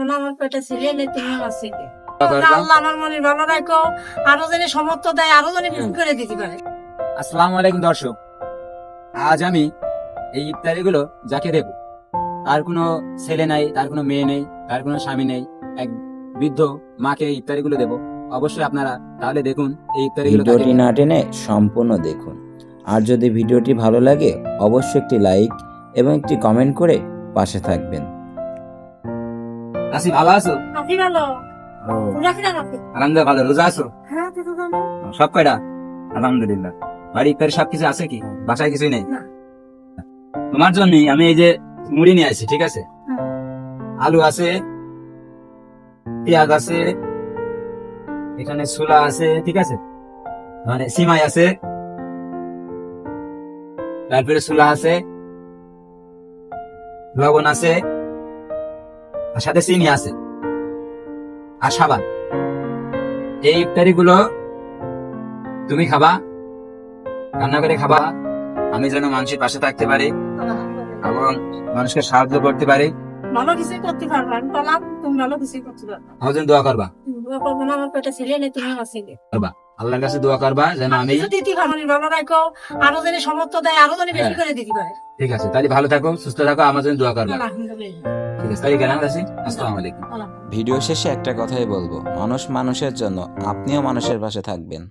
না আমার পেটে ছেলে নেই, তুমি আমার ছেলে। আল্লাহ আমার মনে ভালো রাখো, আরো জনে সমর্থ দেয়, আরো জনে বিক্রি করে দিতে পারে। আসসালামু আলাইকুম দর্শক, আজ আমি এই ইফতারি গুলো যাকে দেব তার কোনো ছেলে নাই, তার কোনো মেয়ে নেই, তার কোনো স্বামী নেই, এক বৃদ্ধ মাকে এই ইফতারি গুলো দেবো। অবশ্যই আপনারা তাহলে দেখুন এই ইফতারি গুলো ভিডিওটি না টেনে সম্পূর্ণ দেখুন। আর যদি ভিডিওটি ভালো লাগে অবশ্যই একটি লাইক এবং একটি কমেন্ট করে পাশে থাকবেন। আসি, ভালো আছো? আপনি ভালো? রোজা কিনা রাখি? আলহামদুলিল্লাহ ভালো। রোজা আছো? হ্যাঁ, তুই তো জানো। সব কয়টা? আলহামদুলিল্লাহ। বাড়ি ইফতারি সবকিছু আছে কি? বাসায় কিছুই নেই? না। তোমার জন্যই আমি এই যে মুড়ি নিয়ে আসি, ঠিক আছে? হুম। আলু আছে, পেঁয়াজ আছে, এখানে ছোলা আছে, ঠিক আছে, মানে সিমাই আছে, তারপরে ছোলা আছে, লবণ আছে, আর সাথে চিনি আছে, আর সাবান। এই ইফতারি গুলো তুমি খাবা, রান্না করে খাবা, আমি যেন মানুষের পাশে থাকতে পারি এবং মানুষকে সাহায্য করতে পারি। ভালো কিছুই করতে পারবা, আমি বললাম তুমি ভালো কিছুই করতে পারবা। আমার জন্য দোয়া করবা, দোয়া করবো না আমার পেটে ছেলে নেই, তুমি আমার ছেলে। আল্লাহর কাছে দোয়া করবা যেন আমি। কিছু দিতে পারো, আমি ভালো রাখো, আরো জনে সমর্থ দেয়, আরো জনে বেশি করে দিতে পারে। ঠিক আছে, তাহলে ভালো থাকো, সুস্থ থাকো, আমার জন্য দোয়া করবা। আলহামদুলিল্লাহ। ঠিক আছে, তাহলে গেলাম। আসসালামু আলাইকুম। ভিডিও শেষে একটা কথাই বলবো, মানুষ মানুষের জন্য, আপনিও মানুষের পাশে থাকবেন।